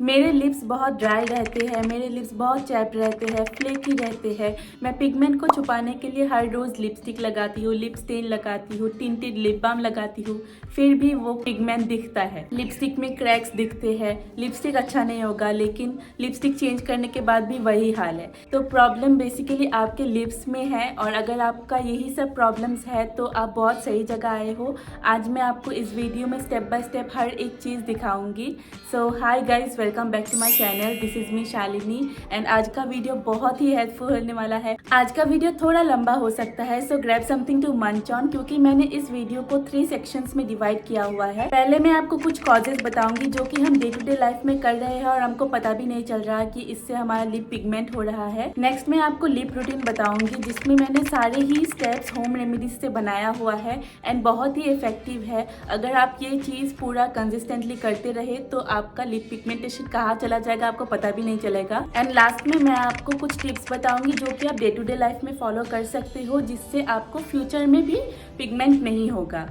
मेरे लिप्स बहुत ड्राई रहते हैं, मेरे लिप्स बहुत चैप्ड रहते हैं, फ्लेकी रहते हैं। मैं पिगमेंट को छुपाने के लिए हर रोज़ लिपस्टिक लगाती हूँ, लिप स्टेन लगाती हूँ, टिंटेड लिप बाम लगाती हूँ, फिर भी वो पिगमेंट दिखता है। लिपस्टिक में क्रैक्स दिखते हैं। लिपस्टिक अच्छा नहीं होगा, लेकिन लिपस्टिक चेंज करने के बाद भी वही हाल है। तो प्रॉब्लम बेसिकली आपके लिप्स में है, और अगर आपका यही सब प्रॉब्लम्स है तो आप बहुत सही जगह आए हो। आज मैं आपको इस वीडियो में स्टेप बाय स्टेप हर एक चीज़ दिखाऊंगी। So hi guys, welcome back to my channel. This is me Shalini and आज का वीडियो बहुत ही हेल्पफुल होने वाला है। आज का वीडियो थोड़ा लंबा हो सकता है, सो ग्रैब समथिंग टू मंच ऑन, क्योंकि मैंने इस वीडियो को 3 सेक्शंस में डिवाइड किया हुआ है। पहले मैं आपको कुछ कॉजेज बताऊंगी जो कि हम डे टू डे लाइफ में कर रहे हैं और हमको पता भी नहीं चल रहा कि इससे हमारा लिप पिगमेंट हो रहा है। नेक्स्ट मैं आपको लिप रूटीन बताऊंगी जिसमें मैंने सारे ही स्टेप्स होम रेमेडीज से बनाया हुआ है एंड बहुत ही इफेक्टिव है। अगर आप ये चीज़ पूरा कंसिस्टेंटली करते रहे तो आपका लिप पिगमेंटेशन कहाँ चला जाएगा आपको पता भी नहीं चलेगा। एंड लास्ट में मैं आपको कुछ टिप्स बताऊंगी जो कि आप डे टू डे लाइफ में फॉलो कर सकते हो, जिससे आपको फ्यूचर में भी पिगमेंट नहीं होगा।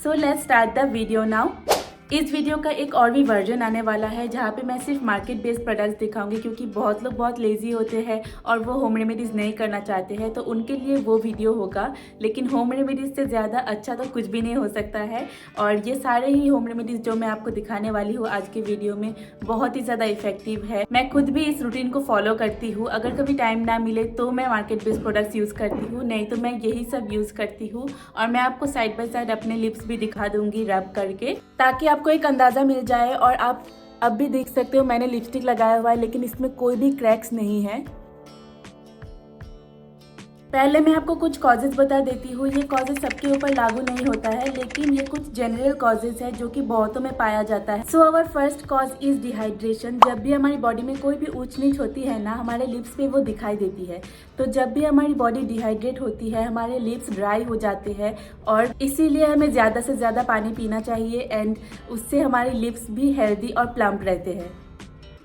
So let's start the video now. इस वीडियो का एक और भी वर्जन आने वाला है जहाँ पे मैं सिर्फ मार्केट बेस्ड प्रोडक्ट्स दिखाऊंगी, क्योंकि बहुत लोग बहुत लेजी होते हैं और वो होम रेमेडीज़ नहीं करना चाहते हैं, तो उनके लिए वो वीडियो होगा। लेकिन होम रेमेडीज़ से ज़्यादा अच्छा तो कुछ भी नहीं हो सकता है, और ये सारे ही होम रेमेडीज़ जो मैं आपको दिखाने वाली हूँ आज के वीडियो में बहुत ही ज़्यादा इफेक्टिव है। मैं खुद भी इस रूटीन को फॉलो करती हूँ। अगर कभी टाइम ना मिले तो मैं मार्केट बेस्ड प्रोडक्ट्स यूज़ करती हूँ, नहीं तो मैं यही सब यूज़ करती हूँ। और मैं आपको साइड बाय साइड अपने लिप्स भी दिखा दूँगी रब करके, ताकि आपको एक अंदाज़ा मिल जाए। और आप अब भी देख सकते हो मैंने लिपस्टिक लगाया हुआ है, लेकिन इसमें कोई भी क्रैक्स नहीं है। पहले मैं आपको कुछ कॉजेज बता देती हूँ। ये कॉजेज सबके ऊपर लागू नहीं होता है, लेकिन ये कुछ जनरल कॉजेज है जो कि बहुतों में पाया जाता है। So our first cause is dehydration. जब भी हमारी बॉडी में कोई भी ऊंच नीच होती है ना, हमारे लिप्स पे वो दिखाई देती है। तो जब भी हमारी बॉडी डिहाइड्रेट होती है, हमारे लिप्स ड्राई हो जाते हैं, और इसीलिए हमें ज़्यादा से ज़्यादा पानी पीना चाहिए एंड उससे हमारे लिप्स भी हेल्दी और प्लम्प रहते हैं।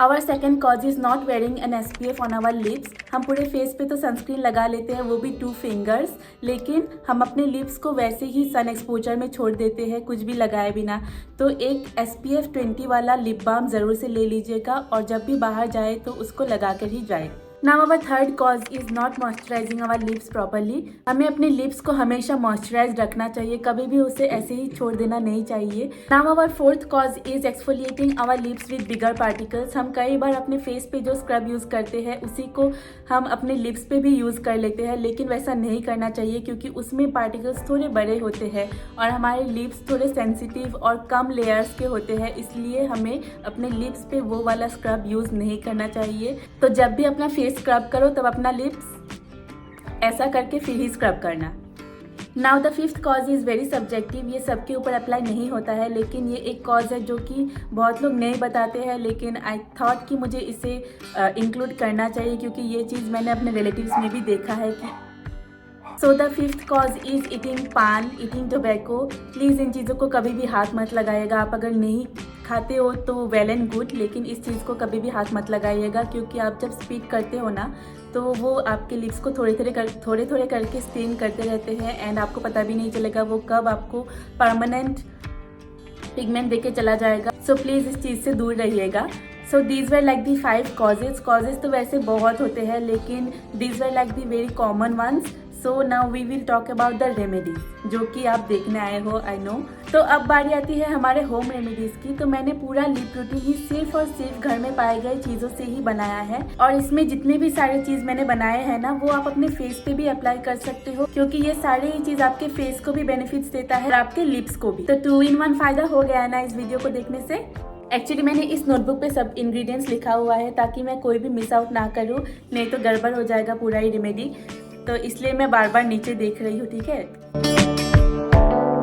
Our second cause is not wearing an SPF on our lips. हम पूरे फेस पे तो सनस्क्रीन लगा लेते हैं, वो भी 2 फिंगर्स, लेकिन हम अपने लिप्स को वैसे ही सन एक्सपोजर में छोड़ देते हैं कुछ भी लगाए बिना। तो एक SPF 20 वाला लिप बाम ज़रूर से ले लीजिएगा, और जब भी बाहर जाए तो उसको लगा कर ही जाए। Now our third cause is not moisturising our lips properly. हमें अपने लिप्स को हमेशा मॉइस्चराइज रखना चाहिए, कभी भी उसे ऐसे ही छोड़ देना नहीं चाहिए। Now our fourth cause is exfoliating our lips with bigger particles. हम कई बार अपने फेस पे जो स्क्रब यूज़ करते हैं उसी को हम अपने लिप्स पे भी यूज़ कर लेते हैं, लेकिन वैसा नहीं करना चाहिए, क्योंकि उसमें पार्टिकल्स थोड़े बड़े होते हैं और हमारे लिप्स थोड़े सेंसिटिव और कम लेयर्स के होते हैं, इसलिए हमें अपने लिप्स पे वो वाला स्क्रब यूज़ नहीं करना चाहिए। तो जब भी अपना फेस स्क्रब करो तब अपना लिप्स ऐसा करके फिर ही स्क्रब करना। Now the fifth cause is very subjective. ये सबके ऊपर अप्लाई नहीं होता है, लेकिन ये एक कॉज है जो कि बहुत लोग नहीं बताते हैं, लेकिन आई थॉट कि मुझे इसे इंक्लूड करना चाहिए, क्योंकि ये चीज़ मैंने अपने रिलेटिव्स में भी देखा है कि so the fifth cause is eating पान, ईटिंग टोबैको। प्लीज़ इन चीज़ों को कभी भी हाथ मत लगाइएगा। आप अगर नहीं खाते हो तो वेल एंड गुड, लेकिन इस चीज़ को कभी भी हाथ मत लगाइएगा, क्योंकि आप जब स्पीक करते हो ना तो वो आपके लिप्स को थोड़े थोड़े करके स्टेन करते रहते हैं एंड आपको पता भी नहीं चलेगा वो कब आपको परमानेंट पिगमेंट देके चला जाएगा। सो प्लीज़ इस चीज़ से दूर रहिएगा। So these were like the 5 causes. Causes तो वैसे बहुत होते हैं, लेकिन these were like the very common ones. So now we will talk about the remedies, जो कि आप देखने आए हो, आई नो। तो अब बारी आती है हमारे होम रेमेडीज़ की। तो मैंने पूरा लिप रूटीन ही सिर्फ और सिर्फ घर में पाए गए चीज़ों से ही बनाया है, और इसमें जितने भी सारे चीज़ मैंने बनाए हैं ना, वो आप अपने फेस पे भी अप्लाई कर सकते हो, क्योंकि ये सारे ही चीज़ आपके फेस को भी बेनिफिट्स देता है और आपके लिप्स को भी। तो 2 in 1 फायदा हो गया है ना इस वीडियो को देखने से। एक्चुअली मैंने इस नोटबुक पे सब इंग्रेडिएंट्स लिखा हुआ है ताकि मैं कोई भी मिस आउट ना करूँ, नहीं तो गड़बड़ हो जाएगा पूरा ही रेमेडी, तो इसलिए मैं बार बार नीचे देख रही हूँ, ठीक है।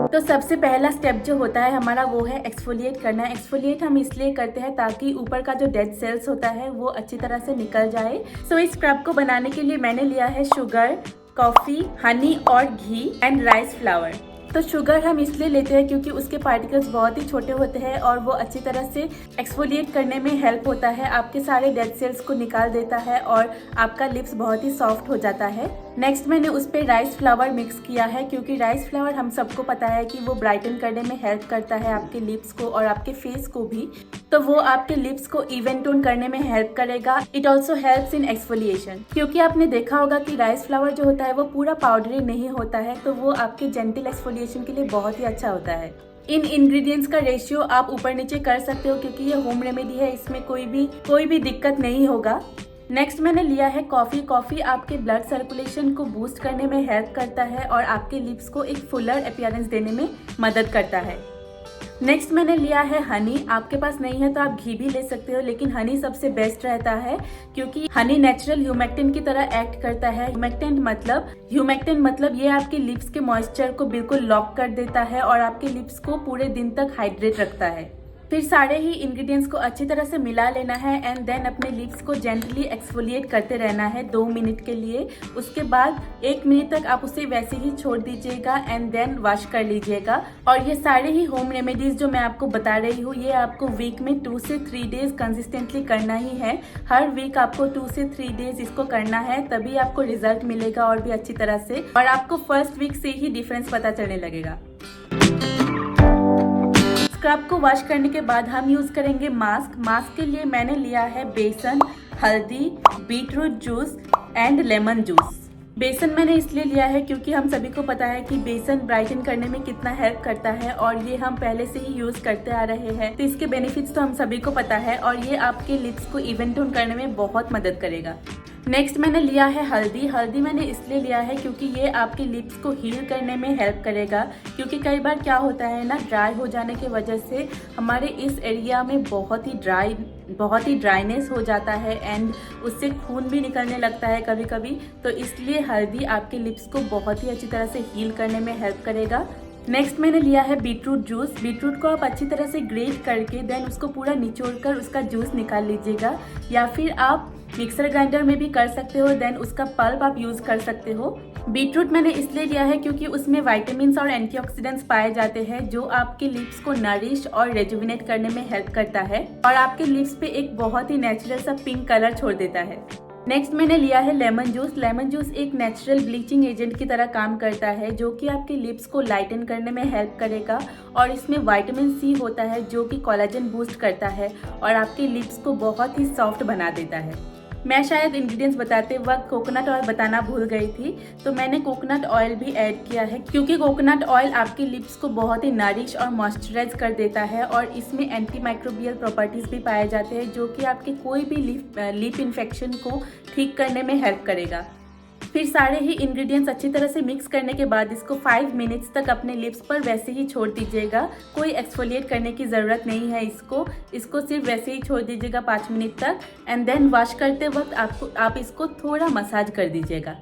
तो सबसे पहला स्टेप जो होता है हमारा वो है एक्सफोलिएट करना। एक्सफोलिएट हम इसलिए करते हैं ताकि ऊपर का जो डेड सेल्स होता है वो अच्छी तरह से निकल जाए। सो इस स्क्रब को बनाने के लिए मैंने लिया है शुगर, कॉफ़ी, हनी और घी एंड राइस फ्लावर। तो शुगर हम इसलिए लेते हैं क्योंकि उसके पार्टिकल्स बहुत ही छोटे होते हैं और वो अच्छी तरह से एक्सफोलिएट करने में हेल्प होता है, आपके सारे डेड सेल्स को निकाल देता है और आपका लिप्स बहुत ही सॉफ्ट हो जाता है। नेक्स्ट मैंने उस पर राइस फ्लावर मिक्स किया है, क्योंकि राइस फ्लावर हम सबको पता है कि वो ब्राइटन करने में हेल्प करता है आपके लिप्स को और आपके फेस को भी। तो वो आपके लिप्स को इवन टोन करने में हेल्प करेगा। It also helps in exfoliation, क्योंकि आपने देखा होगा कि राइस फ्लावर जो होता है वो पूरा पाउडरी नहीं होता है, तो वो आपके जेंटल एक्सफोलिएशन के लिए बहुत ही अच्छा होता है। इन इंग्रेडिएंट्स का रेशियो आप ऊपर नीचे कर सकते हो, क्योंकि ये होम रेमेडी है, इसमें कोई भी दिक्कत नहीं होगा। नेक्स्ट मैंने लिया है कॉफ़ी। कॉफ़ी आपके ब्लड सर्कुलेशन को बूस्ट करने में हेल्प करता है और आपके लिप्स को एक फुलर अपीयरेंस देने में मदद करता है। नेक्स्ट मैंने लिया है हनी। आपके पास नहीं है तो आप घी भी ले सकते हो, लेकिन हनी सबसे बेस्ट रहता है, क्योंकि हनी नेचुरल ह्यूमेक्टिन की तरह एक्ट करता है। ह्यूमेक्टिन मतलब ये आपके लिप्स के मॉइस्चर को बिल्कुल लॉक कर देता है और आपके लिप्स को पूरे दिन तक हाइड्रेट रखता है। फिर सारे ही इंग्रेडिएंट्स को अच्छी तरह से मिला लेना है एंड देन अपने लिप्स को जेंटली एक्सफोलिएट करते रहना है 2 मिनट के लिए। उसके बाद 1 मिनट तक आप उसे वैसे ही छोड़ दीजिएगा एंड देन वॉश कर लीजिएगा। और ये सारे ही होम रेमेडीज जो मैं आपको बता रही हूँ, ये आपको वीक में 2 से 3 डेज कंसिस्टेंटली करना ही है। हर वीक आपको 2 से 3 डेज इसको करना है, तभी आपको रिजल्ट मिलेगा और भी अच्छी तरह से, और आपको फर्स्ट वीक से ही डिफरेंस पता चलने लगेगा। स्क्रब को वॉश करने के बाद हम यूज करेंगे मास्क। मास्क के लिए मैंने लिया है बेसन, हल्दी, beetroot juice and lemon juice. बेसन मैंने इसलिए लिया है क्योंकि हम सभी को पता है कि बेसन ब्राइटन करने में कितना हेल्प करता है और ये हम पहले से ही यूज करते आ रहे हैं, तो इसके बेनिफिट्स तो हम सभी को पता है और ये आपके लिप्स को इवन टोन करने में बहुत मदद करेगा। नेक्स्ट मैंने लिया है हल्दी। हल्दी मैंने इसलिए लिया है क्योंकि ये आपके लिप्स को हील करने में हेल्प करेगा, क्योंकि कई बार क्या होता है ना, ड्राई हो जाने की वजह से हमारे इस एरिया में बहुत ही ड्राइनेस हो जाता है एंड उससे खून भी निकलने लगता है कभी कभी, तो इसलिए हल्दी आपके लिप्स को बहुत ही अच्छी तरह से हील करने में हेल्प करेगा। नेक्स्ट मैंने लिया है बीटरूट जूस। बीटरूट को आप अच्छी तरह से ग्रेट करके देन उसको पूरा निचोड़ कर उसका जूस निकाल लीजिएगा, या फिर आप मिक्सर ग्राइंडर में भी कर सकते हो, देन उसका पल्प आप यूज कर सकते हो। बीटरूट मैंने इसलिए लिया है क्योंकि उसमें विटामिन्स और एंटीऑक्सीडेंट्स पाए जाते हैं जो आपके लिप्स को नरिश और रेजुविनेट करने में हेल्प करता है और आपके लिप्स पे एक बहुत ही नेचुरल सा पिंक कलर छोड़ देता है। नेक्स्ट मैंने लिया है लेमन जूस। लेमन जूस एक नेचुरल ब्लीचिंग एजेंट की तरह काम करता है जो कि आपके लिप्स को लाइटन करने में हेल्प करेगा, और इसमें विटामिन सी होता है जो कि कोलेजन बूस्ट करता है और आपके लिप्स को बहुत ही सॉफ्ट बना देता है। मैं शायद इंग्रेडिएंट्स बताते वक्त कोकोनट ऑयल बताना भूल गई थी, तो मैंने कोकोनट ऑयल भी ऐड किया है क्योंकि कोकोनट ऑयल आपके लिप्स को बहुत ही नरिश और मॉइस्चराइज कर देता है और इसमें एंटी माइक्रोबियल प्रॉपर्टीज भी पाए जाते हैं जो कि आपके कोई भी लिप इन्फेक्शन को ठीक करने में हेल्प करेगा। फिर सारे ही इंग्रेडिएंट्स अच्छी तरह से मिक्स करने के बाद इसको 5 मिनट्स तक अपने लिप्स पर वैसे ही छोड़ दीजिएगा। कोई एक्सफोलिएट करने की ज़रूरत नहीं है, इसको सिर्फ वैसे ही छोड़ दीजिएगा 5 मिनट तक एंड देन वॉश करते वक्त आप इसको थोड़ा मसाज कर दीजिएगा।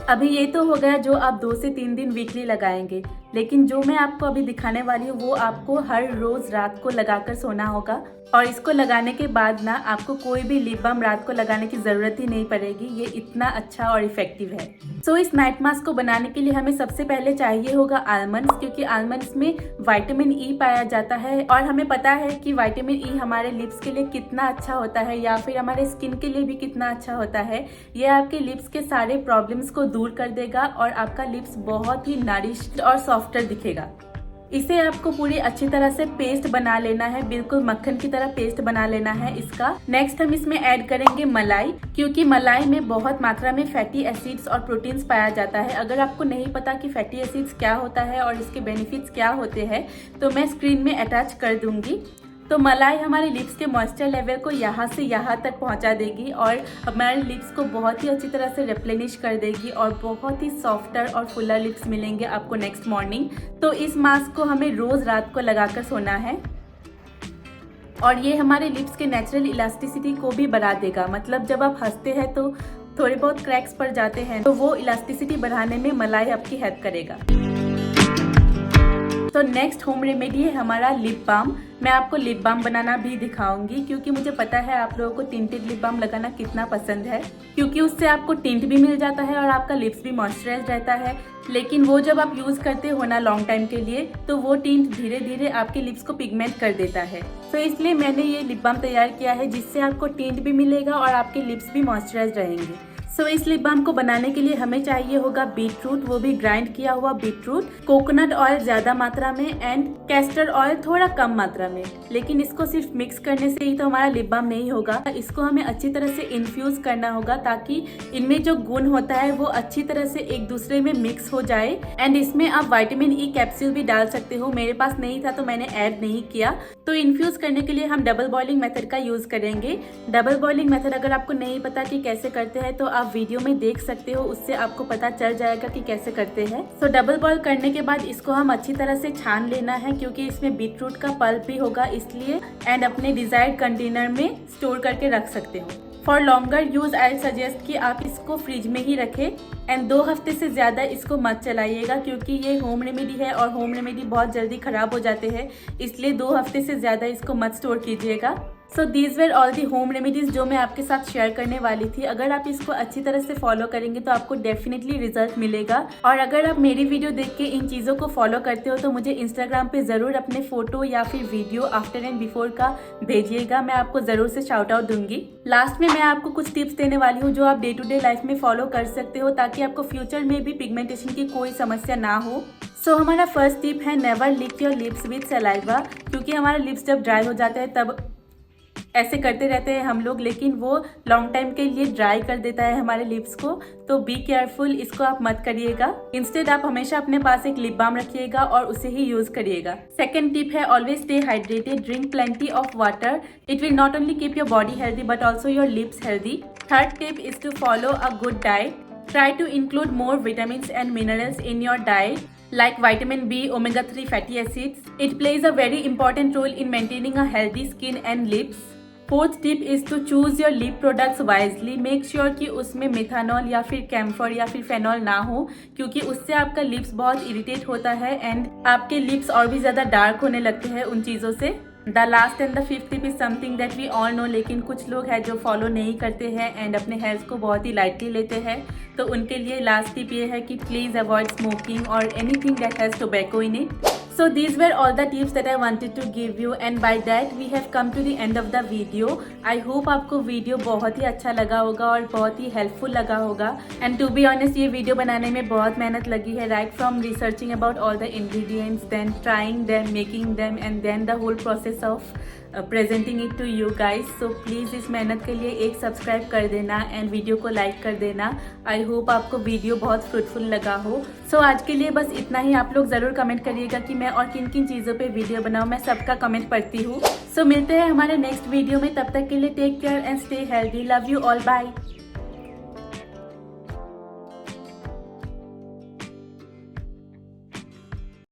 अभी ये तो हो गया जो आप 2 से 3 दिन वीकली लगाएंगे, लेकिन जो मैं आपको अभी दिखाने वाली हूँ वो आपको हर रोज रात को लगाकर सोना होगा, और इसको लगाने के बाद ना आपको कोई भी लिप बाम रात को लगाने की जरूरत ही नहीं पड़ेगी, ये इतना अच्छा और इफेक्टिव है। सो इस नाइट मास्क को बनाने के लिए हमें सबसे पहले चाहिए होगा आलमंड्स, क्योंकि आलमंड्स में विटामिन ई पाया जाता है और हमें पता है कि विटामिन ई हमारे लिप्स के लिए कितना अच्छा होता है या फिर हमारे स्किन के लिए भी कितना अच्छा होता है। ये आपके लिप्स के सारे प्रॉब्लम्स को दूर कर देगा और आपका लिप्स बहुत ही नरिश्ड और सॉफ्टर दिखेगा। इसे आपको पूरी अच्छी तरह से पेस्ट बना लेना है, बिल्कुल मक्खन की तरह पेस्ट बना लेना है इसका। नेक्स्ट हम इसमें ऐड करेंगे मलाई, क्योंकि मलाई में बहुत मात्रा में फैटी एसिड्स और प्रोटीन्स पाया जाता है। अगर आपको नहीं पता कि फैटी एसिड्स क्या होता है और इसके बेनिफिट्स क्या होते हैं तो मैं स्क्रीन में अटैच कर दूंगी। तो मलाई हमारे लिप्स के मॉइस्चर लेवल को यहाँ से यहाँ तक पहुँचा देगी और हमारे लिप्स को बहुत ही अच्छी तरह से रिप्लेनिश कर देगी और बहुत ही सॉफ्टर और फुलर लिप्स मिलेंगे आपको नेक्स्ट मॉर्निंग। तो इस मास्क को हमें रोज रात को लगाकर सोना है और ये हमारे लिप्स के नेचुरल इलास्टिसिटी को भी बढ़ा देगा। मतलब जब आप हंसते हैं तो थोड़े बहुत क्रैक्स पड़ जाते हैं, तो वो इलास्टिसिटी बढ़ाने में मलाई आपकी हेल्प करेगा। तो नेक्स्ट होम रेमेडी है हमारा लिप बाम। मैं आपको लिप बाम बनाना भी दिखाऊंगी, क्योंकि मुझे पता है आप लोगों को टिंटेड लिप बाम लगाना कितना पसंद है, क्योंकि उससे आपको टिंट भी मिल जाता है और आपका लिप्स भी मॉइस्चराइज रहता है। लेकिन वो जब आप यूज करते हो ना लॉन्ग टाइम के लिए, तो वो टिंट धीरे धीरे आपके लिप्स को पिगमेंट कर देता है। तो इसलिए मैंने ये लिप बाम तैयार किया है, जिससे आपको टिंट भी मिलेगा और आपके लिप्स भी मॉइस्चराइज रहेंगे। सो इस लिप बाम को बनाने के लिए हमें चाहिए होगा बीटरूट, वो भी ग्राइंड किया हुआ बीटरूट, कोकोनट ऑयल ज्यादा मात्रा में एंड कैस्टर ऑयल थोड़ा कम मात्रा में। लेकिन इसको सिर्फ मिक्स करने से ही तो हमारा लिप बाम नहीं होगा, इसको हमें अच्छी तरह से इन्फ्यूज करना होगा, ताकि इनमें जो गुण होता है वो अच्छी तरह से एक दूसरे में मिक्स हो जाए। एंड इसमें आप विटामिन ई कैप्सूल भी डाल सकते हो, मेरे पास नहीं था तो मैंने ऐड नहीं किया। तो इन्फ्यूज करने के लिए हम डबल बॉइलिंग मेथड का यूज करेंगे। डबल बॉइलिंग मेथड अगर आपको नहीं पता कि कैसे करते हैं तो आप वीडियो में देख सकते हो, उससे आपको पता चल जाएगा कि कैसे करते हैं। तो डबल बॉईल करने के बाद इसको हम अच्छी तरह से छान लेना है, क्योंकि इसमें बीटरूट का पल्प भी होगा इसलिए। एंड अपने डिजायर्ड कंटेनर में स्टोर करके रख सकते हो। For longer use I suggest कि आप इसको फ्रिज में ही रखें एंड 2 हफ्ते से ज़्यादा इसको मत चलाइएगा, क्योंकि ये होम रेमेडी है और होम रेमेडी बहुत जल्दी ख़राब हो जाते हैं, इसलिए 2 हफ्ते से ज़्यादा इसको मत स्टोर कीजिएगा। So these were all the home remedies जो मैं आपके साथ शेयर करने वाली थी। अगर आप इसको अच्छी तरह से फॉलो करेंगे तो आपको डेफिनेटली रिजल्ट मिलेगा। और अगर आप मेरी वीडियो देख के इन चीज़ों को फॉलो करते हो तो मुझे इंस्टाग्राम पे ज़रूर अपने फोटो या फिर वीडियो आफ्टर एंड बिफोर का भेजिएगा, मैं आपको ज़रूर से शाउट आउट दूंगी। लास्ट में मैं आपको कुछ टिप्स देने वाली हूँ जो आप डे टू डे लाइफ में फॉलो कर सकते हो, ताकि आपको फ्यूचर में भी पिगमेंटेशन की कोई समस्या ना हो। सो हमारा फर्स्ट टिप है never lick your lips with saliva, क्योंकि हमारे लिप्स जब ड्राई हो जाते हैं तब ऐसे करते रहते हैं हम लोग, लेकिन वो लॉन्ग टाइम के लिए ड्राई कर देता है हमारे लिप्स को। तो बी केयरफुल, इसको आप मत करिएगा। इंस्टेड आप हमेशा अपने पास एक लिप बाम रखिएगा और उसे ही यूज करिएगा। सेकंड टिप है always stay hydrated, drink plenty of water, it will not only keep your body healthy but also your lips healthy. Third tip is to follow a good diet, try to include more vitamins and minerals in your diet like vitamin B, omega-3 fatty acids. It plays a very important role in maintaining a healthy skin and lips. Fourth tip is to choose your lip products wisely, make sure कि उसमें methanol या फिर camphor या फिर phenol ना हो, क्योंकि उससे आपका लिप्स बहुत इरिटेट होता है एंड आपके लिप्स और भी ज्यादा डार्क होने लगते हैं उन चीजों से। The last and the fifth tip is something that we all know, लेकिन कुछ लोग हैं जो फॉलो नहीं करते हैं एंड अपने हेल्थ को बहुत ही लाइटली लेते हैं। तो उनके लिए लास्ट टिप ये है कि प्लीज अवॉइड स्मोकिंग और anything that has tobacco in it. So these were all the tips that I wanted to give you and by that we have come to the end of the video. I hope आपको video बहुत ही अच्छा लगा होगा और बहुत ही helpful लगा होगा। And to be honest ये वीडियो बनाने में बहुत मेहनत लगी है, right from researching about all the ingredients, then trying them, making them and then the whole process of presenting it to you guys. So please इस मेहनत के लिए एक सब्सक्राइब कर देना एंड वीडियो को लाइक कर देना। आई होप आपको वीडियो बहुत फ्रूटफुल लगा हो। सो आज के लिए बस इतना ही। आप लोग ज़रूर कमेंट करिएगा कि मैं और किन किन चीज़ों पे वीडियो बनाऊँ, मैं सबका कमेंट पढ़ती हूँ। सो मिलते हैं हमारे नेक्स्ट वीडियो में, तब तक के लिए take care and stay healthy. Love you all, bye.